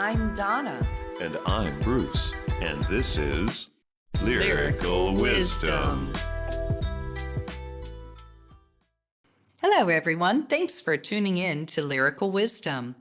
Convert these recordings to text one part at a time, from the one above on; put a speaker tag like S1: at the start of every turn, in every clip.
S1: I'm Donna.
S2: And I'm Bruce, and this is Lyrical Wisdom.
S1: Hello, everyone. Thanks for tuning in to Lyrical Wisdom,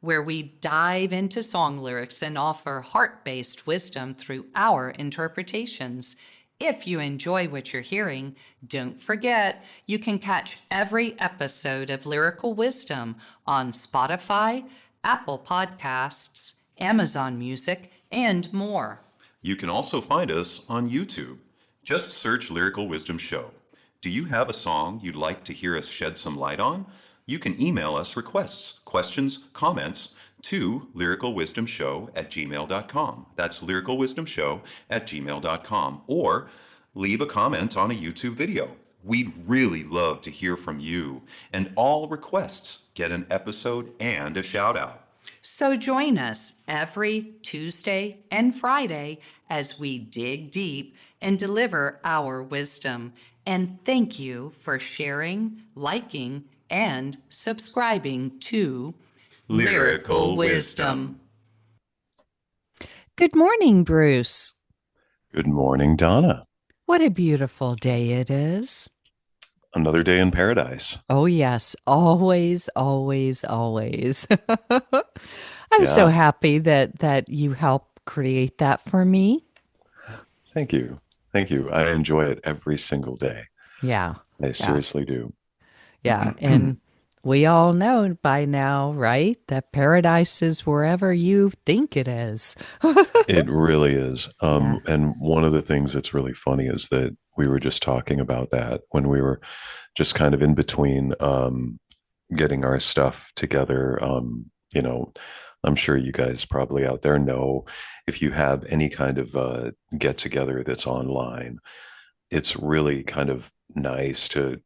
S1: where we dive into song lyrics and offer heart-based wisdom through our interpretations. If you enjoy what you're hearing, don't forget you can catch every episode of Lyrical Wisdom on Spotify, Apple Podcasts, Amazon Music, and more.
S2: You can also find us on YouTube. Just search Lyrical Wisdom Show. Do you have a song you'd like to hear us shed some light on? You can email us requests, questions, comments to lyricalwisdomshow@gmail.com. That's lyricalwisdomshow@gmail.com. Or leave a comment on a YouTube video. We'd really love to hear from you. And all requests get an episode and a shout out.
S1: So join us every Tuesday and Friday as we dig deep and deliver our wisdom. And thank you for sharing, liking, and subscribing to Lyrical Wisdom. Good morning, Bruce.
S2: Good morning, Donna.
S1: What a beautiful day it is.
S2: Another day in paradise.
S1: Oh, yes. Always, always, always. I'm so happy that you helped create that for me.
S2: Thank you. Thank you. I enjoy it every single day.
S1: Yeah.
S2: I seriously do.
S1: Yeah. And we all know by now, right, that paradise is wherever you think it is.
S2: It really is. And one of the things that's really funny is that we were just talking about that when we were just kind of in between getting our stuff together. I'm sure you guys probably out there know if you have any kind of get together that's online, it's really kind of nice to,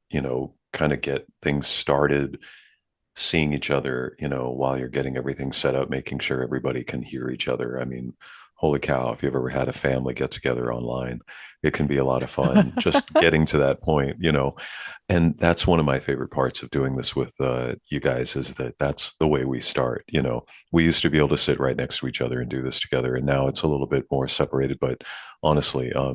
S2: kind of get things started, seeing each other, while you're getting everything set up, making sure everybody can hear each other. I mean, holy cow, if you've ever had a family get together online, it can be a lot of fun just getting to that point, and that's one of my favorite parts of doing this with you guys is that's the way we start. We used to be able to sit right next to each other and do this together, and now it's a little bit more separated, but honestly, I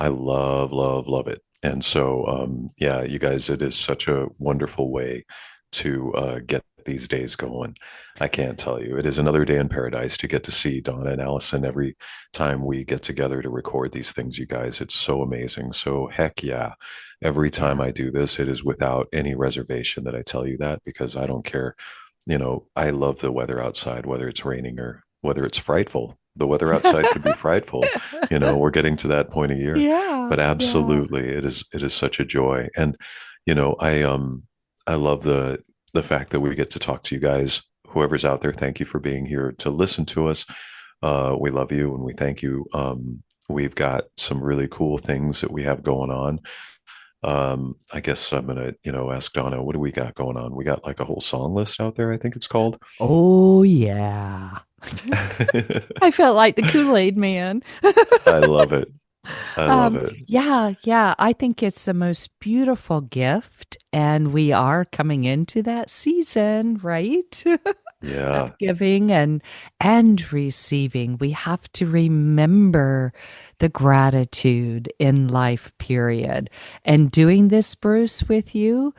S2: love it. And so, you guys, it is such a wonderful way to get these days going. I can't tell you. It is another day in paradise to get to see Donna and Allison every time we get together to record these things, you guys. It's so amazing. So heck yeah. Every time I do this, it is without any reservation that I tell you that, because I don't care. I love the weather outside, whether it's raining or whether it's frightful. The weather outside could be frightful. We're getting to that point of year.
S1: Yeah.
S2: But absolutely, it is such a joy. And I love the fact that we get to talk to you guys. Whoever's out there, thank you for being here to listen to us. We love you and we thank you. We've got some really cool things that we have going on. I guess I'm gonna, ask Donna, what do we got going on? We got like a whole song list out there, I think it's called.
S1: Oh, yeah. I felt like the Kool-Aid man.
S2: I love it. I love it.
S1: Yeah. I think it's the most beautiful gift. And we are coming into that season, right?
S2: Yeah.
S1: Of giving and receiving. We have to remember the gratitude in life, period. And doing this, Bruce, with you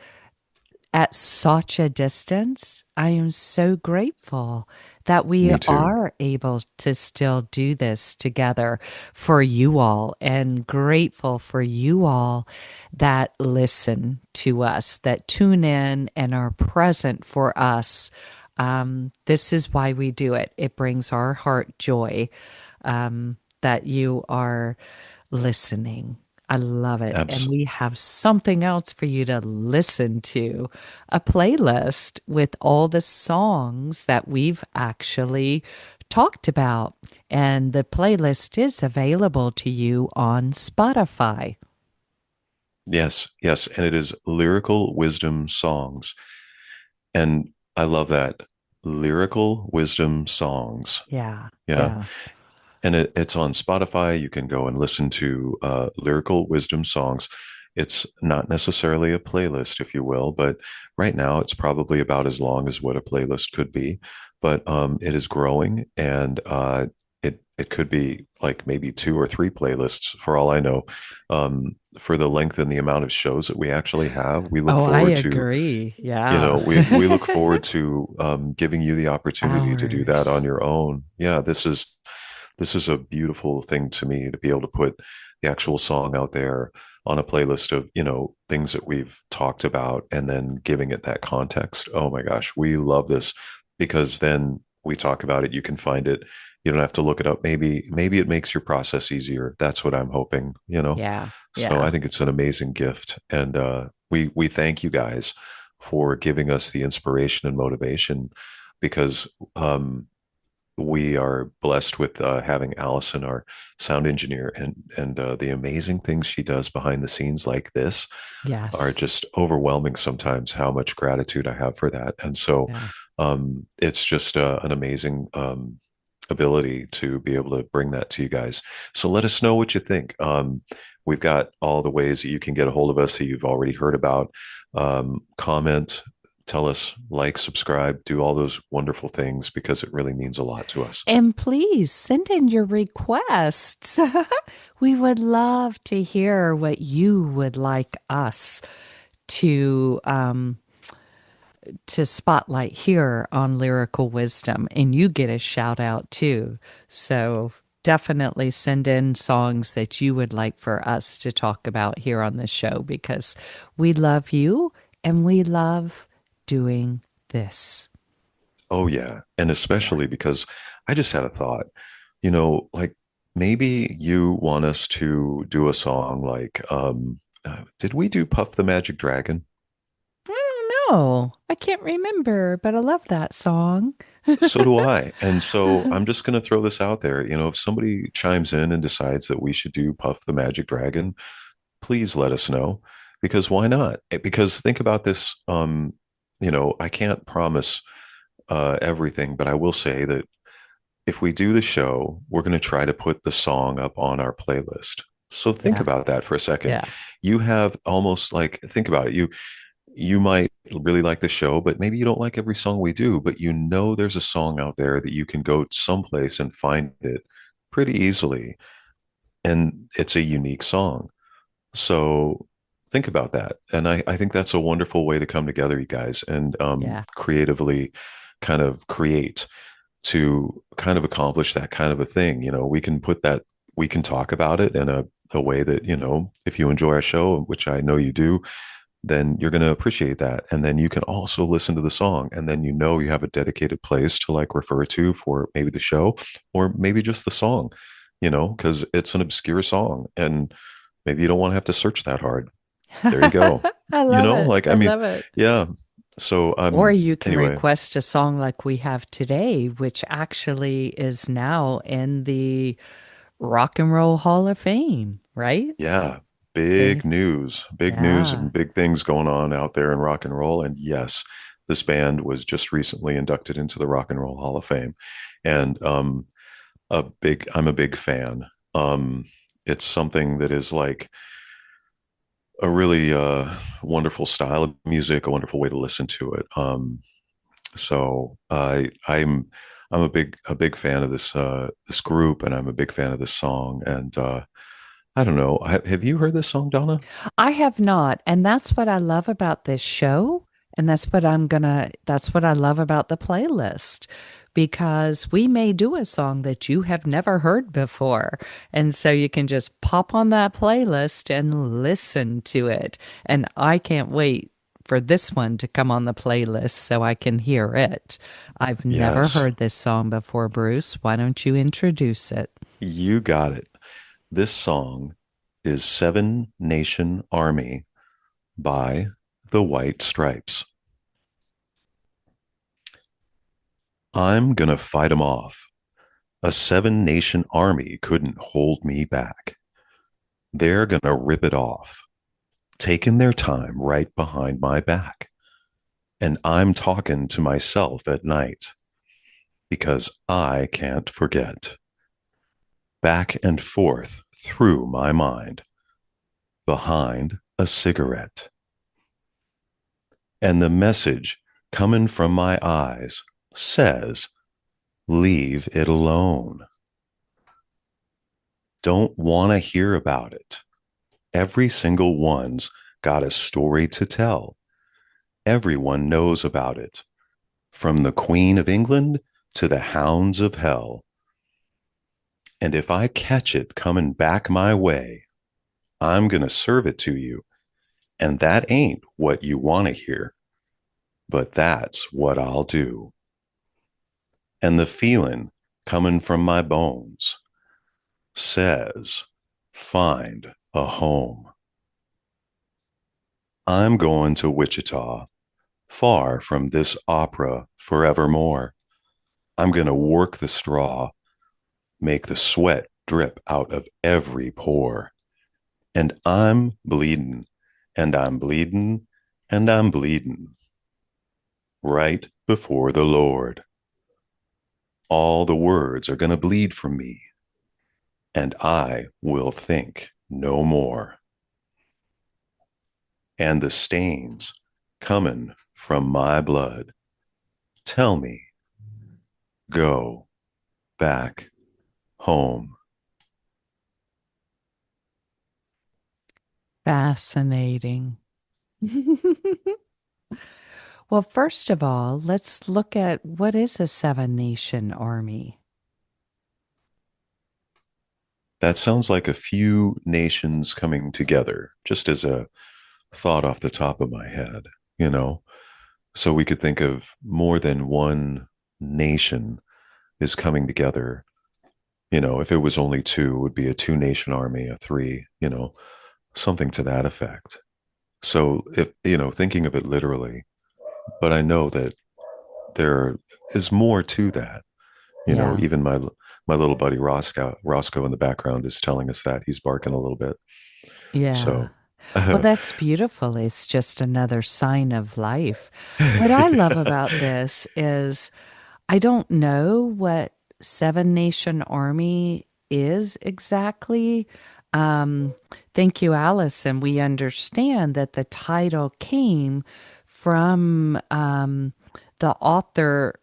S1: at such a distance, I am so grateful that we are able to still do this together for you all, and grateful for you all that listen to us, that tune in and are present for us. This is why we do it. It brings our heart joy that you are listening. I love it. And we have something else for you to listen to, a playlist with all the songs that we've actually talked about. And the playlist is available to you on Spotify.
S2: Yes. And it is Lyrical Wisdom Songs. And I love that. Lyrical Wisdom Songs.
S1: Yeah.
S2: And it's on Spotify. You can go and listen to Lyrical Wisdom Songs. It's not necessarily a playlist, if you will, but right now it's probably about as long as what a playlist could be. But it is growing, and it could be like maybe two or three playlists for all I know. For the length and the amount of shows that we actually have, we look
S1: Oh, I
S2: forward to,
S1: agree.
S2: you know,
S1: Yeah.
S2: we look forward to giving you the opportunity to do that on
S1: Hours.
S2: your own. Yeah, this is a beautiful thing to me to be able to put the actual song out there on a playlist of, you know, things that we've talked about and then giving it that context. Oh my gosh, we love this because then we talk about it, you can find it. You don't have to look it up. Maybe it makes your process easier. That's what I'm hoping, you know.
S1: Yeah.
S2: So I
S1: Yeah.
S2: think it's an amazing gift, and we thank you guys for giving us the inspiration and motivation because we are blessed with having Allison, our sound engineer, and the amazing things she does behind the scenes like this are
S1: Yes.
S2: just overwhelming sometimes. How much gratitude I have for that, and so
S1: Yeah.
S2: it's just an amazing ability to be able to bring that to you guys. So let us know what you think. We've got all the ways that you can get a hold of us that you've already heard about. Comment, tell us, like, subscribe, do all those wonderful things because it really means a lot to us.
S1: And please send in your requests. We would love to hear what you would like us to spotlight here on Lyrical Wisdom, and you get a shout out too. So definitely send in songs that you would like for us to talk about here on the show because we love you and we love doing this.
S2: Oh, yeah. And
S1: Yeah.
S2: especially because I just had a thought, you know, like maybe you want us to do a song like, did we do Puff the Magic Dragon?
S1: I don't know. I can't remember, but I love that song.
S2: So do I. And so I'm just going to throw this out there. You know, if somebody chimes in and decides that we should do Puff the Magic Dragon, please let us know because why not? Because think about this. You know, I can't promise everything, but I will say that if we do the show, we're going to try to put the song up on our playlist. So think
S1: Yeah.
S2: about that for a second.
S1: Yeah.
S2: You have almost like, think about it. You might really like the show, but maybe you don't like every song we do, but you know there's a song out there that you can go someplace and find it pretty easily. And it's a unique song. So think about that. And I think that's a wonderful way to come together, you guys, and
S1: Yeah.
S2: creatively kind of create to kind of accomplish that kind of a thing. You know, we can put that, we can talk about it in a way that, you know, if you enjoy our show, which I know you do, then you're going to appreciate that. And then you can also listen to the song. And then you know you have a dedicated place to like refer to for maybe the show or maybe just the song, you know, because it's an obscure song and maybe you don't want to have to search that hard. There you go.
S1: I
S2: You
S1: love
S2: know,
S1: it.
S2: like, I
S1: I
S2: mean,
S1: love it.
S2: yeah. So,
S1: Or you can
S2: anyway,
S1: request a song like we have today, which actually is now in the Rock and Roll Hall of Fame, right?
S2: yeah,
S1: They,
S2: big news
S1: yeah.
S2: and big things going on out there in rock and roll. And yes, this band was just recently inducted into the Rock and Roll Hall of Fame. And I'm a big fan. Um, it's something that is like a really wonderful style of music, a wonderful way to listen to it. So I'm a big fan of this group, and I'm a big fan of this song. And I don't know, have you heard this song, Donna?
S1: I have not. And that's what I love about this show. And that's what I love about the playlist because we may do a song that you have never heard before. And so you can just pop on that playlist and listen to it. And I can't wait for this one to come on the playlist so I can hear it. I've never
S2: Yes,
S1: heard this song before, Bruce. Why don't you introduce it?
S2: you got it. This song is Seven Nation Army by the White Stripes. I'm gonna fight 'em off. A seven nation army couldn't hold me back. They're gonna rip it off, taking their time right behind my back. And I'm talking to myself at night because I can't forget. Back and forth through my mind. Behind a cigarette. And the message coming from my eyes says, leave it alone. Don't want to hear about it. Every single one's got a story to tell. Everyone knows about it, from the Queen of England to the hounds of hell. And if I catch it coming back my way, I'm going to serve it to you. And that ain't what you want to hear, but that's what I'll do. And the feeling coming from my bones says, find a home. I'm going to Wichita, far from this opera forevermore. I'm going to work the straw, make the sweat drip out of every pore. And I'm bleeding, and I'm bleeding, and I'm bleeding right before the Lord. All the words are going to bleed from me, and I will think no more. And the stains coming from my blood tell me, go back home.
S1: Fascinating. Well, first of all, let's look at what is a seven nation army.
S2: That sounds like a few nations coming together, just as a thought off the top of my head, you know? So we could think of more than one nation is coming together. You know, if it was only two, it would be a two nation army, a three, something to that effect. So if, thinking of it literally, but I know that there is more to that.
S1: Yeah.
S2: Even my little buddy Roscoe in the background is telling us that he's barking a little bit.
S1: Yeah.
S2: So
S1: Well, that's beautiful. It's just another sign of life. What I love about this is I don't know what Seven Nation Army is exactly. Um, Thank you, Allison. We understand that the title came from the author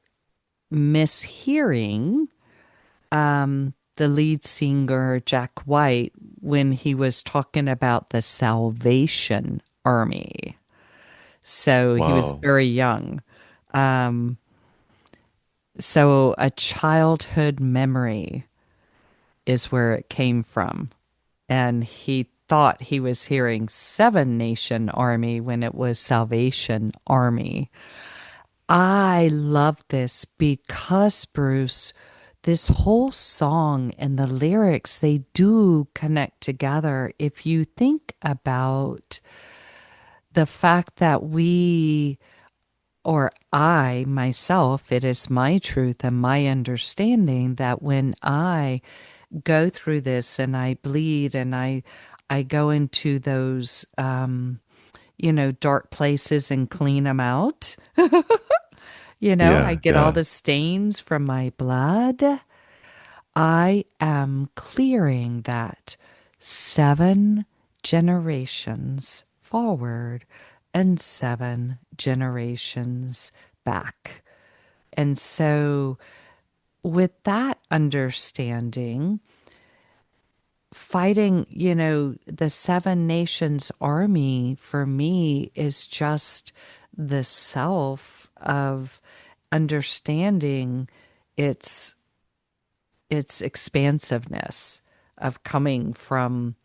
S1: mishearing the lead singer, Jack White, when he was talking about the Salvation Army. So he was
S2: wow.
S1: very young. Um, so a childhood memory is where it came from. And he thought he was hearing Seven Nation Army when it was Salvation Army. I love this because, Bruce, this whole song and the lyrics, they do connect together. If you think about the fact that we, or I myself, it is my truth and my understanding that when I go through this and I bleed and I go into those, dark places and clean them out. I
S2: Yeah,
S1: get all
S2: yeah,
S1: the stains from my blood. I am clearing that 7 generations forward and 7 generations back. And so, with that understanding, fighting, the Seven Nations Army for me is just the self of understanding its its expansiveness of coming from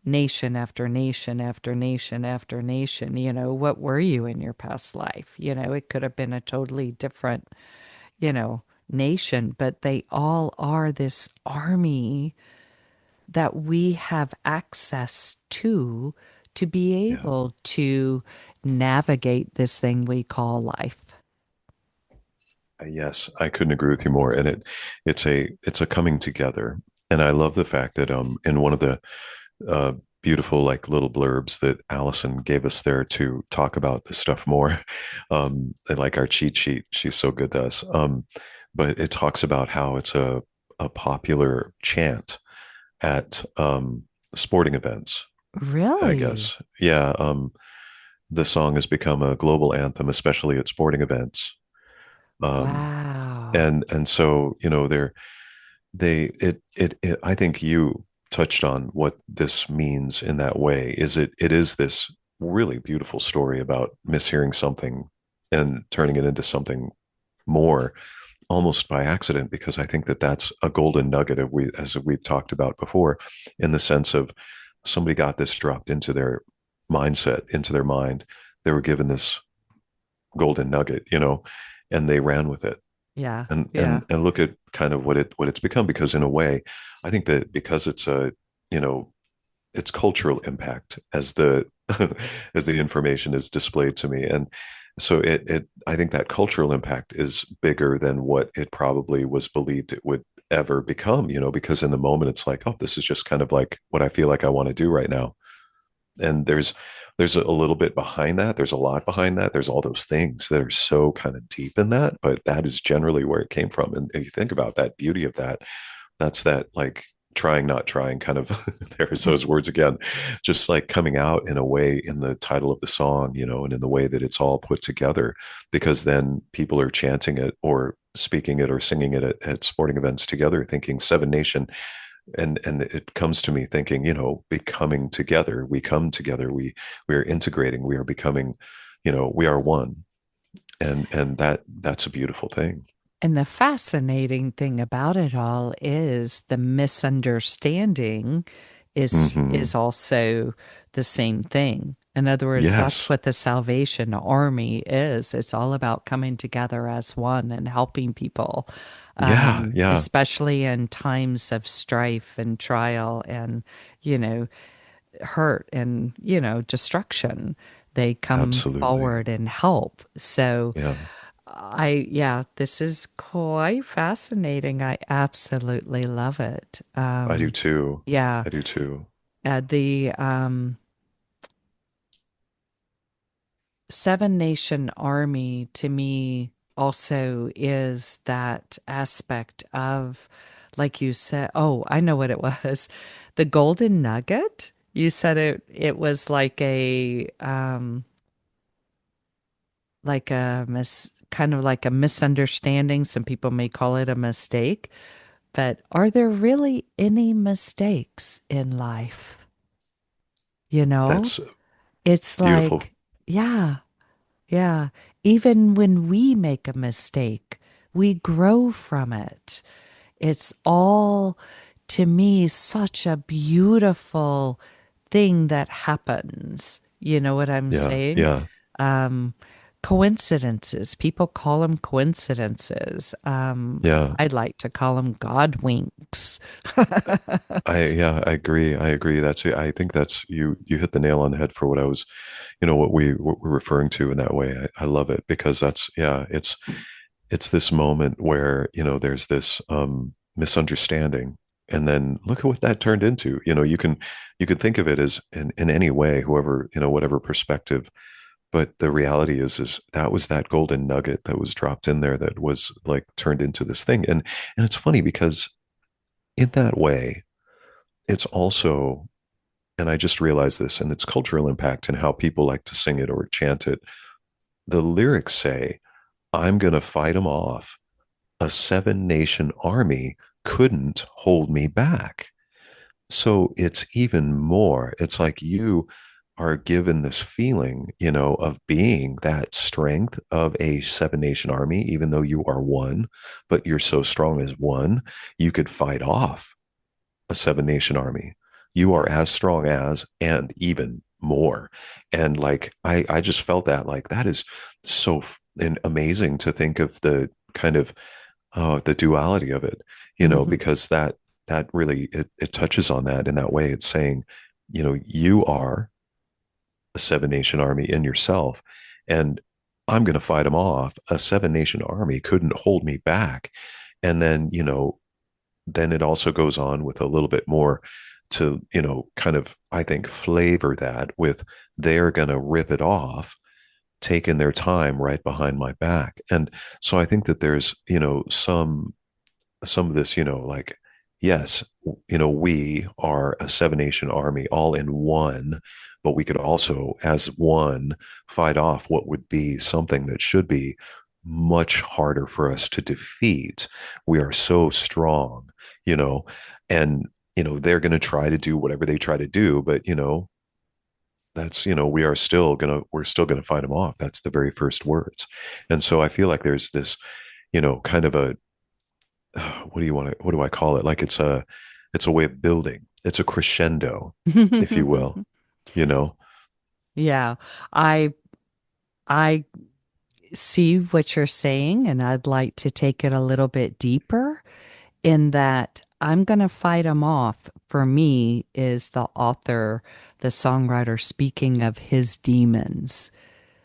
S1: nation after nation after nation after nation. What were you in your past life? It could have been a totally different, you know, nation, but they all are this army that we have access to be
S2: yeah.
S1: able to navigate this thing we call life.
S2: Yes, I couldn't agree with you more. And it's a coming together. And I love the fact that in one of the uh beautiful like little blurbs that Allison gave us there to talk about this stuff more, and like our cheat sheet, she's so good to us. But it talks about how it's a popular chant at sporting events, I
S1: Really?
S2: guess. Yeah. The song has become a global anthem, especially at sporting events. Um,
S1: Wow.
S2: and so, I think you touched on what this means in that way. It is this really beautiful story about mishearing something and turning it into something more, almost by accident, because I think that that's a golden nugget of as we've talked about before, in the sense of somebody got this dropped into their mindset, into their mind. They were given this golden nugget, and they ran with it.
S1: Yeah.
S2: And
S1: Yeah.
S2: look at kind of what it's become, because in a way, I think that because it's a, you know, its cultural impact as the as the information is displayed to me. And so it I think that cultural impact is bigger than what it probably was believed it would ever become, because in the moment it's like, oh, this is just kind of like what I feel like I want to do right now. And there's a little bit behind that. There's a lot behind that. There's all those things that are so kind of deep in that, but that is generally where it came from. And if you think about that beauty of that, that's that, like, trying not trying kind of there's those words again, just like coming out in a way in the title of the song, and in the way that it's all put together, because then people are chanting it or speaking it or singing it at sporting events together, thinking Seven Nation. And it comes to me thinking, becoming together, we come together, we are integrating, we are becoming, we are one. And that's a beautiful thing.
S1: And the fascinating thing about it all is the misunderstanding is
S2: Hmm.
S1: also the same thing. In other words, that's
S2: Yes.
S1: what the Salvation Army is. It's all about coming together as one and helping people,
S2: Yeah, yeah.
S1: especially in times of strife and trial and, you know, hurt and, destruction. They come
S2: Absolutely.
S1: forward and help. So,
S2: Yeah.
S1: yeah, this is quite fascinating. I absolutely love it.
S2: I do too.
S1: Yeah,
S2: I do too.
S1: the Seven Nation Army to me also is that aspect of, like you said, oh, I know what it was. The Golden Nugget. You said it was like a kind of like a misunderstanding. Some people may call it a mistake. But are there really any mistakes in life? You know,
S2: That's
S1: it's
S2: beautiful.
S1: like, yeah, yeah. Even when we make a mistake, we grow from it. It's all, to me, such a beautiful thing that happens. You know what I'm
S2: Yeah,
S1: saying?
S2: yeah,
S1: Um, Coincidences. People call them coincidences.
S2: yeah.
S1: I'd like to call them God winks.
S2: Yeah, I agree. I agree. That's I think that's you hit the nail on the head for what I was, what we're referring to in that way. I love it, because that's, yeah, it's this moment where, there's this misunderstanding. And then look at what that turned into. You can think of it as in any way, whoever, whatever perspective. But the reality is that was that golden nugget that was dropped in there that was like turned into this thing. And it's funny because in that way, it's also, and I just realized this, and its cultural impact and how people like to sing it or chant it. The lyrics say, I'm going to fight them off. A seven nation army couldn't hold me back. So it's even more, it's like you are given this feeling, of being that strength of a seven nation army, even though you are one, but you're so strong as one, you could fight off a seven nation army. You are as strong as, and even more. And like, I just felt that, like, that is so amazing to think of the kind of, the duality of it,
S1: Mhm.
S2: because that really, it touches on that in that way. It's saying, you are a seven nation army in yourself, and I'm going to fight them off. A seven nation army couldn't hold me back. And then, then it also goes on with a little bit more to, kind of, I think, flavor that with, they're going to rip it off, taking their time right behind my back. And so I think that there's, some of this, like, yes, we are a seven nation army all in one, but we could also, as one, fight off what would be something that should be much harder for us to defeat. We are so strong, you know, and, they're going to try to do whatever they try to do, but, that's, we're still going to fight them off. That's the very first words. And so I feel like there's this, kind of a, what do I call it? Like it's a way of building. It's a crescendo, if you will, you know?
S1: Yeah, I I see what you're saying, and I'd like to take it a little bit deeper in that I'm going to fight them off. For me, is the author, the songwriter speaking of his demons.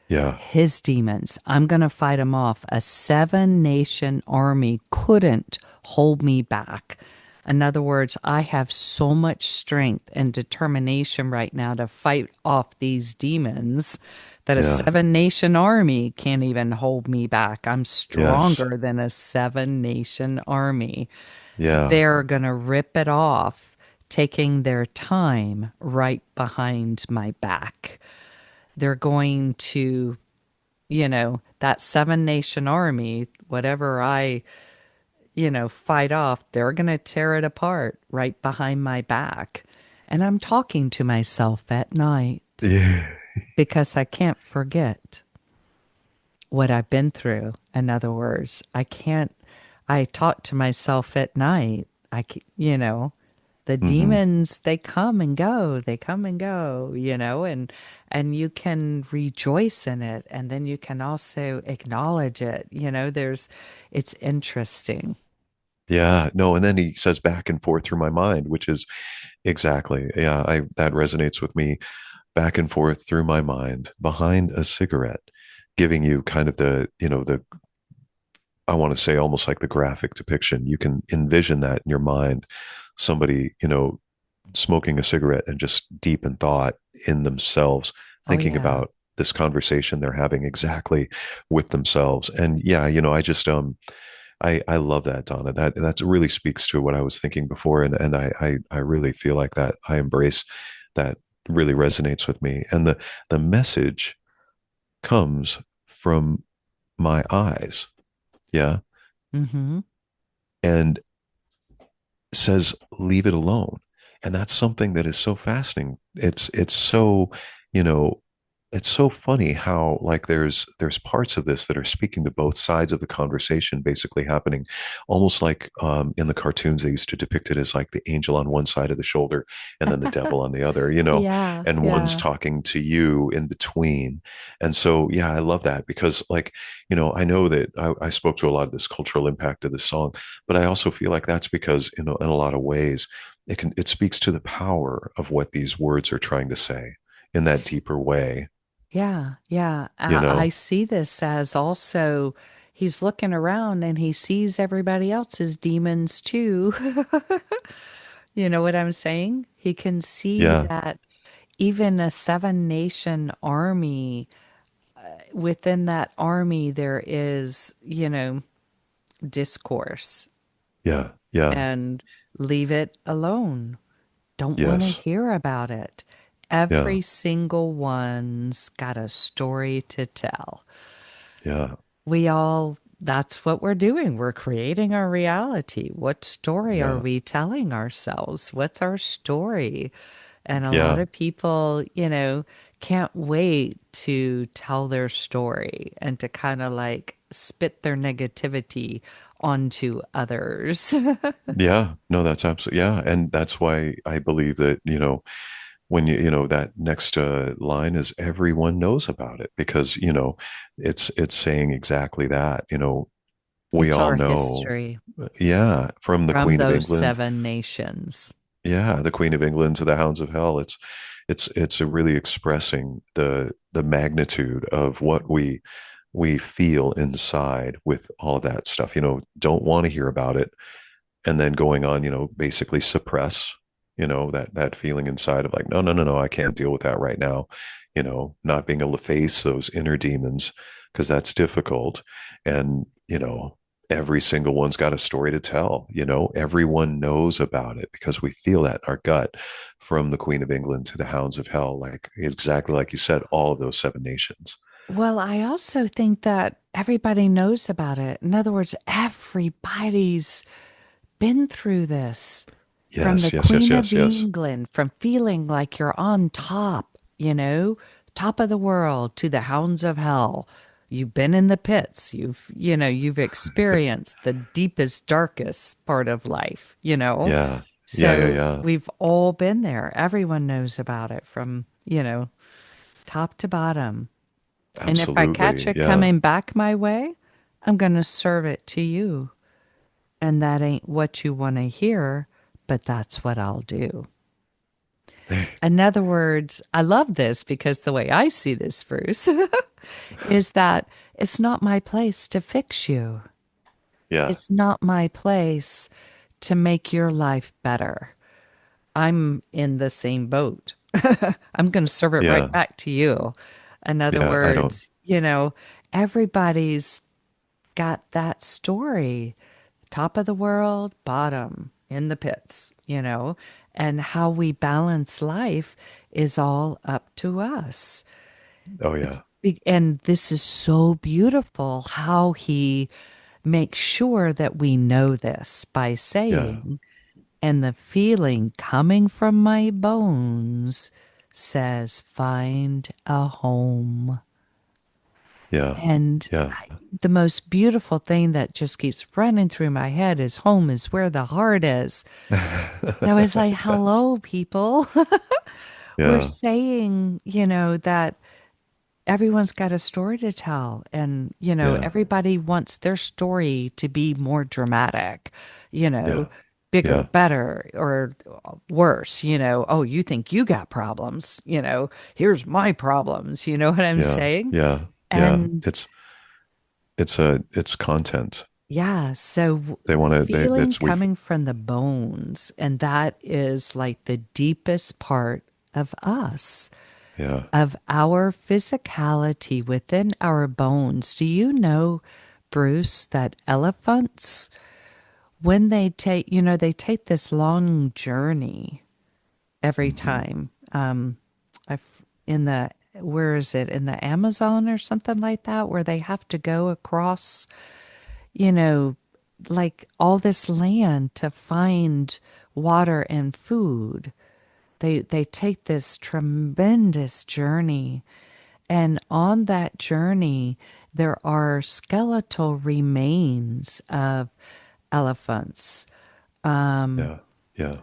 S2: Yeah.
S1: His demons. I'm going to fight them off. A seven nation army couldn't hold me back. In other words, I have so much strength and determination right now to fight off these demons that a
S2: Yeah.
S1: seven nation army can't even hold me back. I'm
S2: Yes.
S1: stronger than a seven nation army.
S2: Yeah.
S1: They're going to rip it off, taking their time right behind my back. They're going to, that seven nation army, whatever I, fight off, they're going to tear it apart right behind my back. And I'm talking to myself at night
S2: Yeah.
S1: because I can't forget what I've been through. In other words, I talk to myself at night. The
S2: Hmm.
S1: demons, they come and go, they come and go, and you can rejoice in it. And then you can also acknowledge it. It's interesting.
S2: Yeah. No, and then he says back and forth through my mind, which is exactly, yeah, that resonates with me. Back and forth through my mind behind a cigarette, giving you kind of the I want to say almost like the graphic depiction. You can envision that in your mind, somebody, smoking a cigarette and just deep in thought in themselves,
S1: Oh,
S2: thinking
S1: yeah.
S2: about this conversation they're having exactly with themselves. And yeah, I just I love that, Donna. That really speaks to what I was thinking before. And I really feel like that I embrace that really resonates with me. And the message comes from my eyes. Yeah.
S1: Mm-hmm.
S2: And says leave it alone, and that's something that is so fascinating. It's so, you know it's so funny how like there's parts of this that are speaking to both sides of the conversation basically happening, almost like in the cartoons they used to depict it as like the angel on one side of the shoulder and then the devil on the other,
S1: Yeah,
S2: and one's
S1: yeah.
S2: talking to you in between. And so yeah, I love that because like, I know that I spoke to a lot of this cultural impact of this song, but I also feel like that's because in a lot of ways it speaks to the power of what these words are trying to say in that deeper way,
S1: Yeah, yeah.
S2: you
S1: I
S2: know?
S1: see this as also he's looking around and he sees everybody else's demons too. You know what I'm saying? He can see
S2: Yeah,
S1: that even a seven nation army, within that army, there is, discourse
S2: yeah, yeah,
S1: and leave it alone. Don't want to
S2: yes,
S1: hear about it.
S2: yeah,
S1: Every single one's got a story to tell.
S2: yeah,
S1: That's what we're doing. We're creating our reality. What story are
S2: yeah,
S1: we telling ourselves? What's our story? And a lot
S2: yeah,
S1: of people, can't wait to tell their story and to kind of like spit their negativity onto others.
S2: yeah. No, that's absolutely, yeah. And that's why I believe that, when that next line is everyone knows about it because, it's saying exactly that, we
S1: It's
S2: all
S1: our
S2: know,
S1: history
S2: yeah, from the
S1: from
S2: Queen of
S1: those
S2: England.
S1: seven nations.
S2: Yeah, the Queen of England to the Hounds of Hell. It's a really expressing the magnitude of what we feel inside with all of that stuff. Don't want to hear about it, and then going on, basically suppress, that feeling inside of like, no, no, no, no, I can't deal with that right now. Not being able to face those inner demons because that's difficult, and every single one's got a story to tell. Everyone knows about it because we feel that in our gut, from the Queen of England to the Hounds of Hell, like exactly like you said, all of those seven nations.
S1: Well, I also think that everybody knows about it. In other words, everybody's been through this from the
S2: Yes, yes, yes,
S1: Queen of
S2: yes, yes.
S1: England, from feeling like you're on top, top of the world to the hounds of hell. You've been in the pits. You've experienced the deepest, darkest part of life.
S2: Yeah, yeah, yeah,
S1: So
S2: yeah.
S1: we've all been there. Everyone knows about it from top to bottom. And if I catch
S2: Absolutely.
S1: it
S2: Yeah.
S1: coming back my way, I'm going to serve it to you. And that ain't what you want to hear, but that's what I'll do. In other words, I love this because the way I see this, Bruce, is that it's not my place to fix you.
S2: Yeah,
S1: It's not my place to make your life better. I'm in the same boat. I'm going to serve it right
S2: yeah,
S1: back to you. In other
S2: yeah. I don't.
S1: words, everybody's got that story. Top of the world, bottom in the pits. And how we balance life is all up to us.
S2: Oh, yeah,
S1: And this is so beautiful how he makes sure that we know this by
S2: yeah,
S1: saying, and the feeling coming from my bones says, find a home.
S2: yeah,
S1: And
S2: yeah.
S1: the most beautiful thing that just keeps running through my head is home is where the heart is. So it's like,
S2: Yes.
S1: hello, people. We're
S2: Yeah,
S1: saying, that everyone's got a story to tell. And,
S2: yeah,
S1: everybody wants their story to be more dramatic, you know,
S2: yeah,
S1: bigger,
S2: yeah,
S1: better, or worse. Oh, you think you got problems, here's my problems. You know what I'm
S2: yeah,
S1: saying?
S2: yeah, yeah.
S1: And
S2: It's content.
S1: yeah, so
S2: They
S1: the
S2: want to.
S1: feeling
S2: It's we've.
S1: coming from the bones, and that is like the deepest part of us,
S2: Yeah.
S1: of our physicality within our bones. Do you know, Bruce, that elephants, when they take this long journey every
S2: Hmm.
S1: time, I've, in the, where is it, in the Amazon or something like that, where they have to go across you know, like all this land to find water and food. They take this tremendous journey, and on that journey there are skeletal remains of elephants.
S2: Yeah, yeah,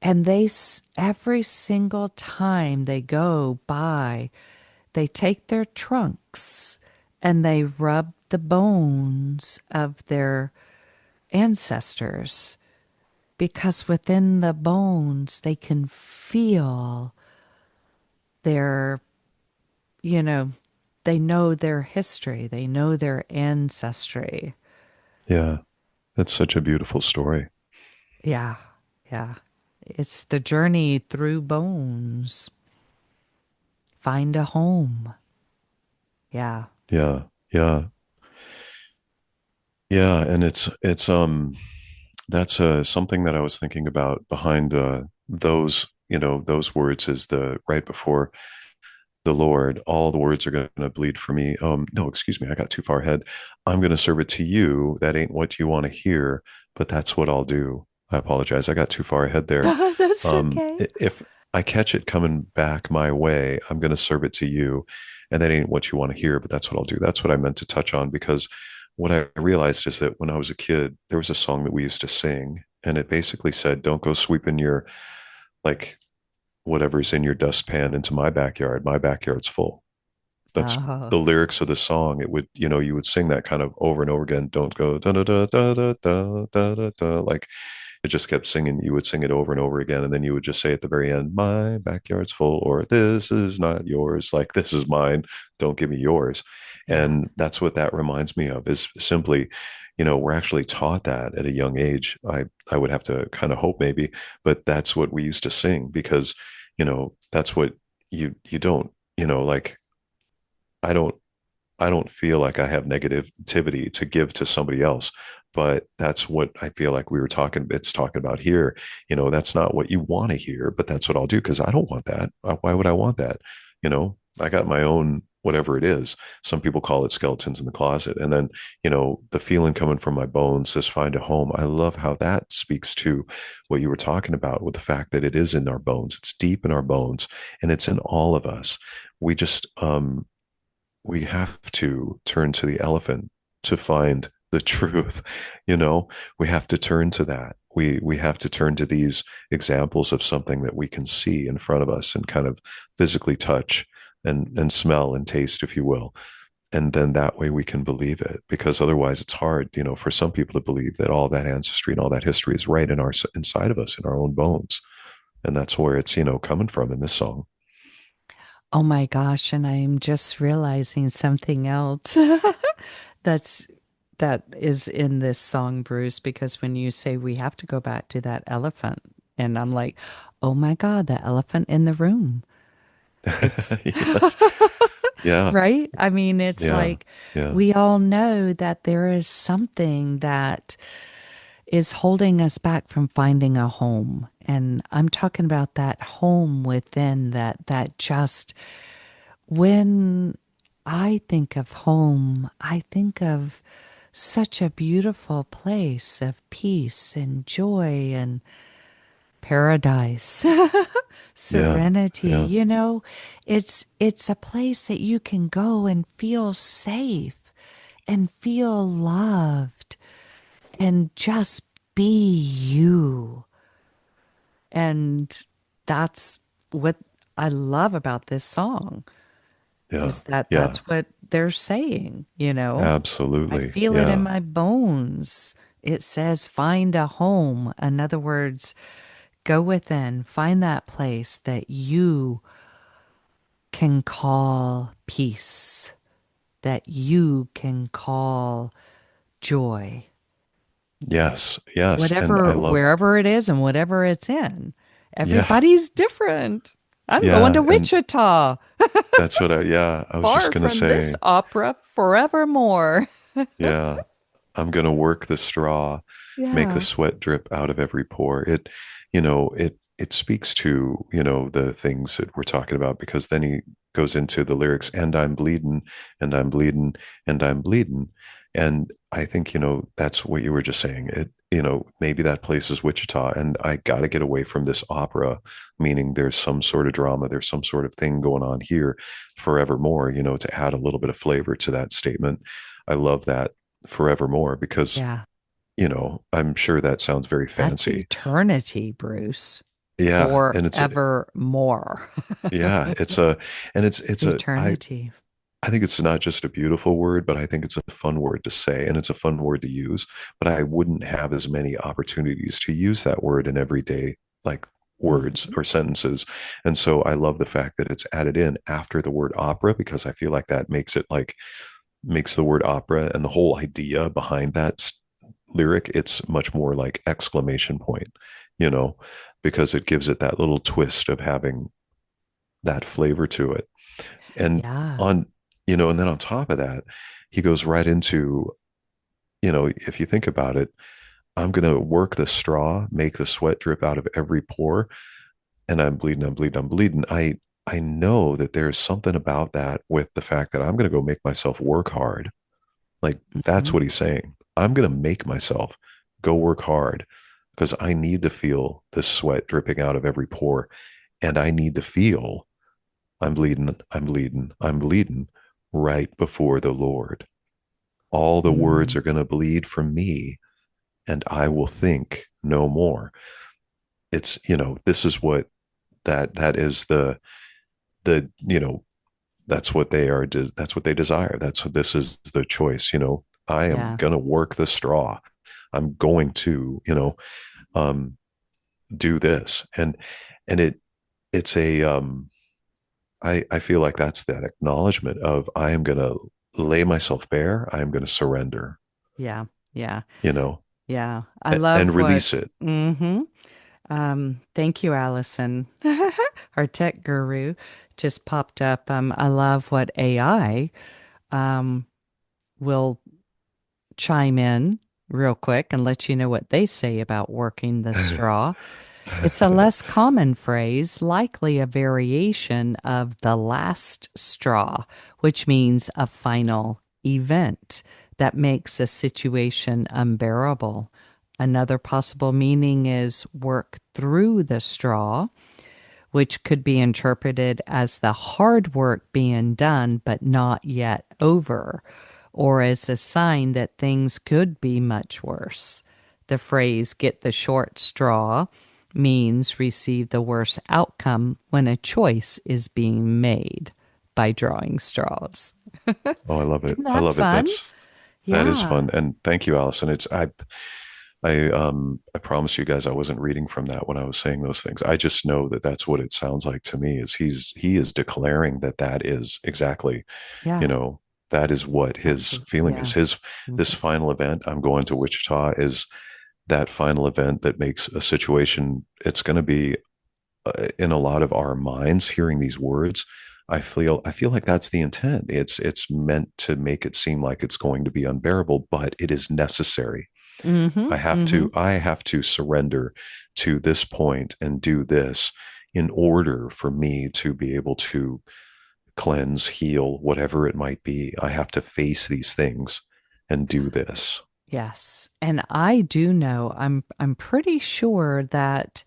S1: And every single time they go by, they take their trunks and they rub the bones of their ancestors because within the bones they can feel their, you know, they know their history, they know their ancestry.
S2: yeah. That's such a beautiful story.
S1: Yeah, yeah. It's the journey through bones. Find a home. Yeah.
S2: Yeah, yeah, yeah. And it's that's something that I was thinking about behind those those words is the right before the Lord, all the words are going to bleed for me. No, excuse me, I got too far ahead. I'm going to serve it to you. That ain't what you want to hear, but that's what I'll do. I apologize. I got too far ahead there.
S1: That's okay.
S2: If I catch it coming back my way, I'm going to serve it to you. And that ain't what you want to hear, but that's what I'll do. That's what I meant to touch on because what I realized is that when I was a kid, there was a song that we used to sing, and it basically said, don't go sweeping your like whatever's in your dustpan into my backyard. My backyard's full. That's
S1: Oh,
S2: the lyrics of the song. It would, you would sing that kind of over and over again. Don't go da da da da da da da da da. Like it just kept singing. You would sing it over and over again, and then you would just say at the very end, "My backyard's full," or "This is not yours." Like this is mine. Don't give me yours.
S1: yeah.
S2: And that's what that reminds me of. Is simply, we're actually taught that at a young age. I would have to kind of hope maybe, but that's what we used to sing because, that's what you don't, like I don't. I don't feel like I have negativity to give to somebody else. But that's what I feel like it's talking about here. That's not what you want to hear, but that's what I'll do because I don't want that. Why would I want that? I got my own whatever it is. Some people call it skeletons in the closet. And then, the feeling coming from my bones says find a home. I love how that speaks to what you were talking about with the fact that it is in our bones. It's deep in our bones and it's in all of us. We just we have to turn to the elephant to find the truth. you know we have to turn to that. We have to turn to these examples of something that we can see in front of us and kind of physically touch and smell and taste, if you will. And then that way we can believe it, because otherwise it's hard, for some people to believe that all that ancestry and all that history is right in our inside of us, in our own bones. And that's where it's coming from in this song.
S1: Oh my gosh, and I'm just realizing something else that's that is in this song, Bruce, because when you say we have to go back to that elephant, and I'm like, oh my God, the elephant in the room. It's
S2: Yes. Yeah.
S1: right. I mean, it's
S2: Yeah.
S1: like
S2: Yeah.
S1: we all know that there is something that is holding us back from finding a home. And I'm talking about that home within that just when I think of home, I think of such a beautiful place of peace and joy and paradise,
S2: Yeah.
S1: serenity.
S2: Yeah.
S1: It's a place that you can go and feel safe and feel loved and just be you. And that's what I love about this song
S2: Yeah.
S1: is that
S2: Yeah.
S1: that's what they're saying. I
S2: Absolutely.
S1: feel it in
S2: Yeah.
S1: my bones. It says find a home. In other words, go within, find that place that you can call peace, that you can call joy,
S2: Yes. Yes. And
S1: whatever,
S2: I love,
S1: wherever it is and whatever it's in.
S2: yeah.
S1: Everybody's different. I'm going to
S2: Yeah. And
S1: Wichita,
S2: I was just
S1: far
S2: going to
S1: from this
S2: say,
S1: opera forevermore.
S2: yeah, I'm going to work the straw, make the
S1: Yeah.
S2: sweat drip out of every pore. It speaks to, the things that we're talking about, because then he goes into the lyrics, and I'm bleeding, and I'm bleeding, and I'm bleeding. And I think, that's what you were just saying. Maybe that place is Wichita, and I got to get away from this opera, meaning there's some sort of drama, there's some sort of thing going on here forevermore, to add a little bit of flavor to that statement. I love that forevermore because,
S1: Yeah.
S2: I'm sure that sounds very
S1: That's
S2: fancy.
S1: eternity, Bruce.
S2: Yeah. And
S1: Forevermore.
S2: yeah,
S1: Eternity.
S2: I think it's not just a beautiful word, but I think it's a fun word to say and it's a fun word to use. But I wouldn't have as many opportunities to use that word in everyday, like, words
S1: Mhm.
S2: or sentences. And so I love the fact that it's added in after the word opera, because I feel like that makes the word opera and the whole idea behind that lyric, it's much more like exclamation point, you know, because it gives it that little twist of having that flavor to it. And
S1: Yeah.
S2: on, and then on top of that, he goes right into, if you think about it, I'm going to work the straw, make the sweat drip out of every pore, and I'm bleeding, I'm bleeding, I'm bleeding. I know that there's something about that with the fact that I'm going to go make myself work hard. Like, that's
S1: Mhm.
S2: what he's saying. I'm going to make myself go work hard because I need to feel the sweat dripping out of every pore. And I need to feel I'm bleeding, I'm bleeding, I'm bleeding right before the Lord. All the words
S1: Mm.
S2: are going to bleed from me and I will think no more. It's, this is what that is the, that's what they are. That's what they desire. That's what this is the choice. I am
S1: Yeah.
S2: going to work the straw. I'm going to, um, do this. And it's I feel like that's that acknowledgement of I am going to lay myself bare. I am going to surrender,
S1: Yeah. Yeah.
S2: you know,
S1: Yeah. I
S2: and
S1: love what.
S2: release it.
S1: Hmm. Thank you, Allison. Our tech guru just popped up. I love what AI um, will chime in real quick and let you know what they say about working the straw. It's a less common phrase, likely a variation of the last straw, which means a final event that makes a situation unbearable. Another possible meaning is work through the straw, which could be interpreted as the hard work being done but not yet over, or as a sign that things could be much worse. The phrase get the short straw means receive the worst outcome when a choice is being made by drawing straws.
S2: Oh, I love it.
S1: Isn't
S2: I
S1: that
S2: love it.
S1: fun?
S2: That is
S1: Yeah.
S2: fun. And thank you, Allison. I promise you guys I wasn't reading from that when I was saying those things. I just know that that's what it sounds like to me is he is declaring that that is exactly, you
S1: Yeah.
S2: know, that is what
S1: That's
S2: his feeling is.
S1: yeah.
S2: His this
S1: Mhm.
S2: final event, I'm going to Wichita, is that final event that makes a situation, it's going to be in a lot of our minds hearing these words. I feel like that's the intent. It's meant to make it seem like it's going to be unbearable, but it is necessary.
S1: Mhm. Mhm.
S2: I have to surrender to this point and do this in order for me to be able to cleanse, heal, whatever it might be. I have to face these things and do this.
S1: Yes. And I do know, I'm pretty sure that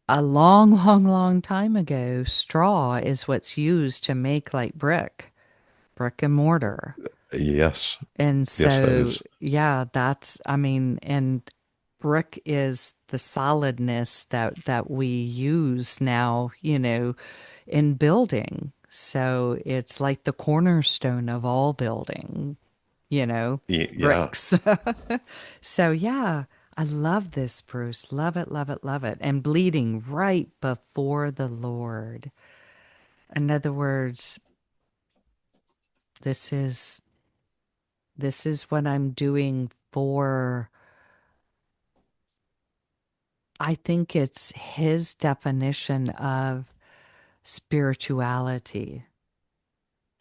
S1: a long, long, long time ago, straw is what's used to make like brick and mortar.
S2: Yes.
S1: And
S2: Yes, that
S1: so,
S2: is.
S1: yeah, that's, I mean, and brick is the solidness that we use now, in building. So it's like the cornerstone of all building,
S2: Yeah.
S1: bricks. So yeah, I love this, Bruce. Love it, love it, love it. And bleeding right before the Lord. In other words, this is this is what I'm doing for, I think it's his definition of spirituality.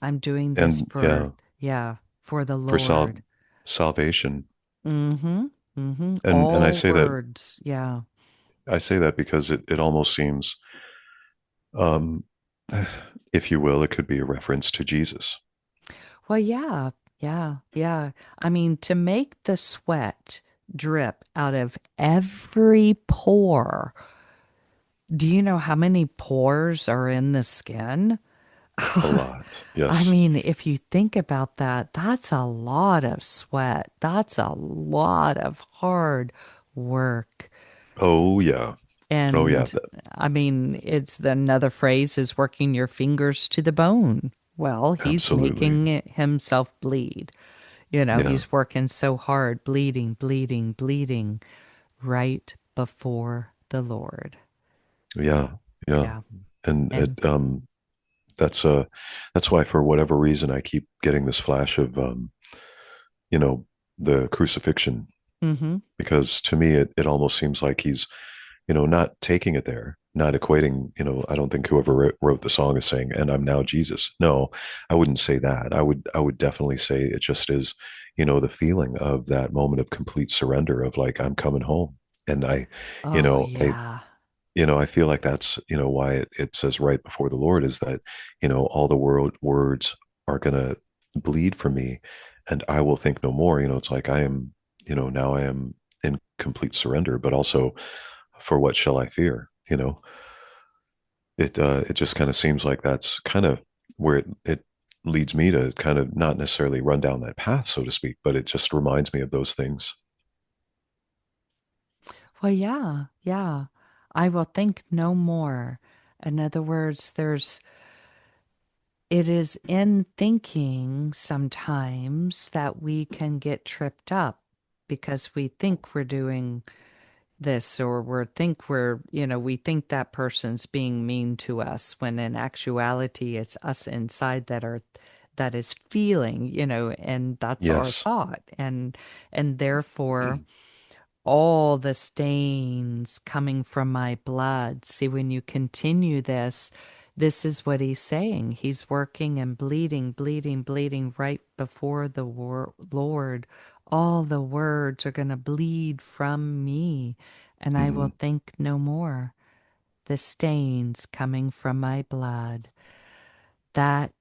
S1: I'm doing this
S2: And
S1: for,
S2: yeah,
S1: yeah, for the
S2: for
S1: Lord.
S2: salvation.
S1: Mm-hmm. Mm-hmm.
S2: And
S1: All words. Yeah.
S2: I say that because it almost seems um if you will, it could be a reference to Jesus.
S1: Well, yeah. Yeah. Yeah. I mean, to make the sweat drip out of every pore. Do you know how many pores are in the skin?
S2: A lot.
S1: I
S2: Yes.
S1: mean, if you think about that, that's a lot of sweat. That's a lot of hard work.
S2: Oh yeah. Oh yeah.
S1: And I mean, it's another phrase is working your fingers to the bone. Well, he's
S2: Absolutely.
S1: making himself bleed.
S2: Yeah.
S1: He's working so hard, bleeding, bleeding, bleeding right before the Lord.
S2: Yeah. Yeah.
S1: Yeah.
S2: And
S1: And
S2: that's that's why for whatever reason I keep getting this flash of you know, the crucifixion
S1: mm-hmm.
S2: because to me it almost seems like he's not taking it there, not equating, I don't think whoever wrote the song is saying, and I'm now Jesus. No, I wouldn't say that. I would definitely say it just is, the feeling of that moment of complete surrender of like, I'm coming home. And you
S1: Oh
S2: know, I,
S1: yeah.
S2: I feel like that's, why it says right before the Lord is that, all the words are going to bleed for me and I will think no more. It's like I am, now I am in complete surrender, but also for what shall I fear? It just kind of seems like that's kind of where it leads me to kind of not necessarily run down that path, so to speak, but it just reminds me of those things.
S1: Well, yeah, yeah. I will think no more. In other words, it is in thinking sometimes that we can get tripped up because we think we're doing this or we think that person's being mean to us when in actuality it's us inside that is feeling, and that's our
S2: Yes.
S1: thought. And therefore all the stains coming from my blood. See, when you continue this, this is what he's saying. He's working and bleeding, bleeding, bleeding right before the Lord. All the words are going to bleed from me, and I will
S2: Hmm.
S1: think no more. The stains coming from my blood. That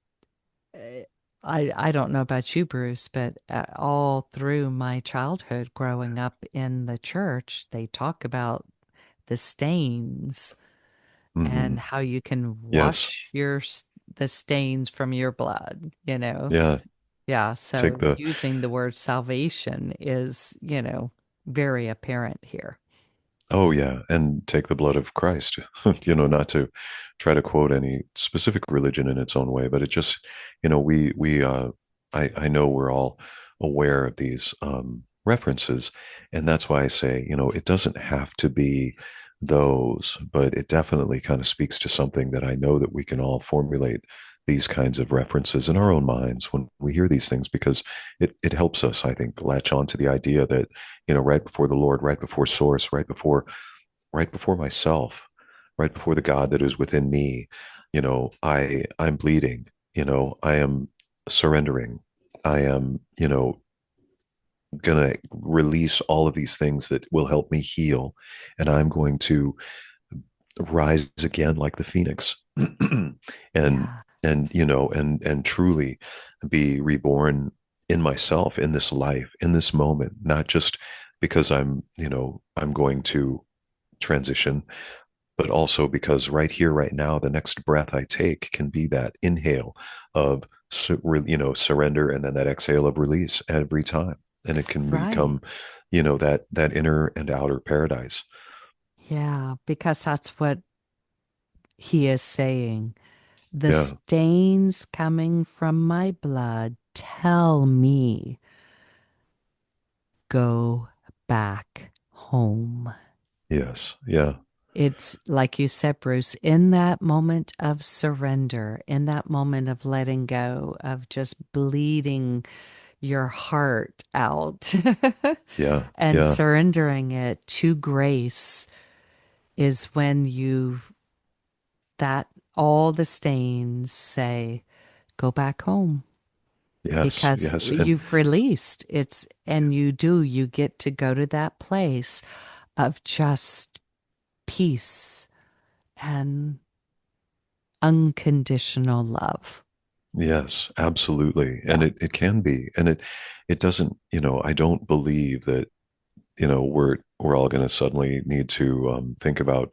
S1: I don't know about you, Bruce, but all through my childhood growing up in the church, they talk about the stains
S2: Hmm.
S1: and how you can
S2: Yes.
S1: wash the stains from your blood, you know.
S2: Yeah.
S1: Yeah,
S2: Take
S1: so
S2: the
S1: using the word salvation is, very apparent here.
S2: Oh yeah, and take the blood of Christ. Not to try to quote any specific religion in its own way, but it just, I know we're all aware of these references, and that's why I say, it doesn't have to be those, but it definitely kind of speaks to something that I know that we can all formulate these kinds of references in our own minds when we hear these things, because it helps us, I think, latch on to the idea that right before the Lord, right before Source, right before myself, right before the God that is within me, I'm bleeding, I am surrendering. I am, gonna release all of these things that will help me heal, and I'm going to rise again like the phoenix. and
S1: Yeah,
S2: and truly be reborn in myself, in this life, in this moment, not just because I'm going to transition, but also because right here, right now, the next breath I take can be that inhale of surrender, and then that exhale of release every time, and it can
S1: right.
S2: become, that inner and outer paradise.
S1: Yeah, because that's what he is saying. The
S2: Yeah.
S1: stains coming from my blood tell me go back home.
S2: Yes. Yeah.
S1: It's like you said, Bruce, in that moment of surrender, in that moment of letting go, of just bleeding your heart out
S2: Yeah.
S1: and
S2: Yeah.
S1: surrendering it to grace is when that all the stains say, go back home
S2: Yes.
S1: because
S2: Yes. And
S1: you've released and you get to go to that place of just peace and unconditional love.
S2: yes, absolutely. And
S1: Yeah.
S2: it can be. And it doesn't, I don't believe that, we're all going to suddenly need to think about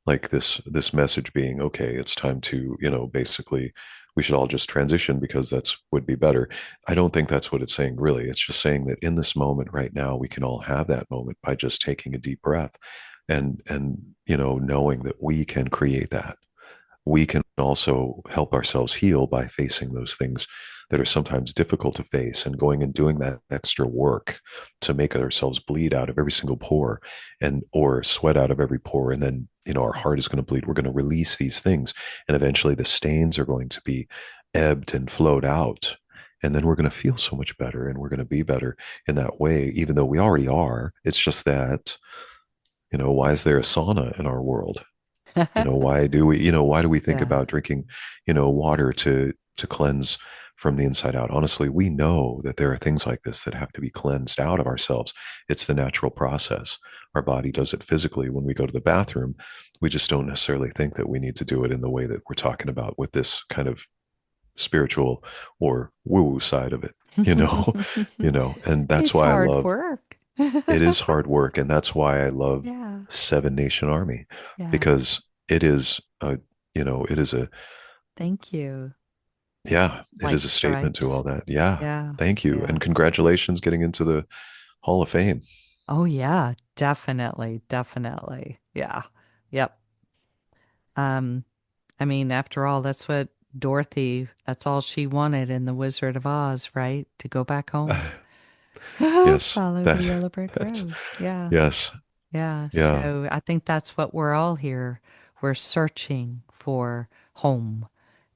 S2: like this message being, okay, it's time to, basically we should all just transition because that's would be better. I don't think that's what it's saying, really. It's just saying that in this moment right now, we can all have that moment by just taking a deep breath, and knowing that we can create that. We can also help ourselves heal by facing those things that are sometimes difficult to face, and going and doing that extra work to make ourselves bleed out of every single pore, and or sweat out of every pore. And then, our heart is going to bleed. We're going to release these things, and eventually the stains are going to be ebbed and flowed out. And then we're going to feel so much better, and we're going to be better in that way, even though we already are. It's just that, why is there a sauna in our world? Why do we think
S1: Yeah.
S2: about drinking, water to cleanse from the inside out? Honestly, we know that there are things like this that have to be cleansed out of ourselves. It's the natural process. Our body does it physically when we go to the bathroom. We just don't necessarily think that we need to do it in the way that we're talking about with this kind of spiritual or woo side of it, you know, and that's
S1: It's
S2: why I
S1: hard
S2: love
S1: work.
S2: it is hard work, and that's why I love
S1: Yeah.
S2: Seven Nation Army,
S1: Yeah.
S2: because it is a, it is a,
S1: Thank you.
S2: yeah, it is
S1: White
S2: a statement to all
S1: stripes.
S2: that. Yeah,
S1: Yeah.
S2: thank you,
S1: Yeah.
S2: and congratulations getting into the Hall of Fame.
S1: Oh, yeah. Definitely. Definitely. Yeah. Yep. Um, I mean, after all, that's all she wanted in The Wizard of Oz, right? To go back home.
S2: Yes,
S1: Follow the
S2: that
S1: yellow brick
S2: that's
S1: road. Yeah.
S2: yes,
S1: Yeah.
S2: yeah,
S1: So I think that's what we're all here. We're searching for home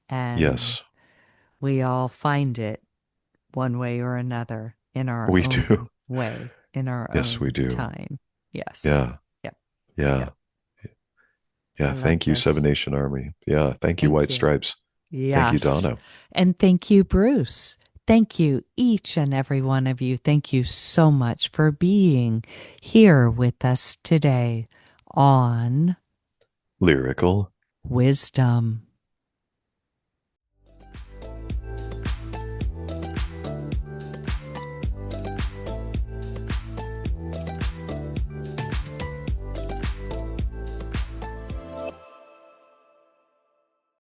S1: and
S2: yes,
S1: we all find it one way or another in our
S2: we do.
S1: own way, in our
S2: Yes, we
S1: own
S2: do.
S1: time. Yes.
S2: Yeah,
S1: Yep.
S2: yeah.
S1: Yep.
S2: Yeah.
S1: I love
S2: Thank you, Seven
S1: this.
S2: Nation Army. Yeah. Thank you,
S1: Thank
S2: White
S1: you.
S2: Stripes. Thank you,
S1: Yes.
S2: Donna.
S1: And thank you, Bruce. Thank you, each and every one of you. Thank you so much for being here with us today on
S2: Lyrical
S1: Wisdom.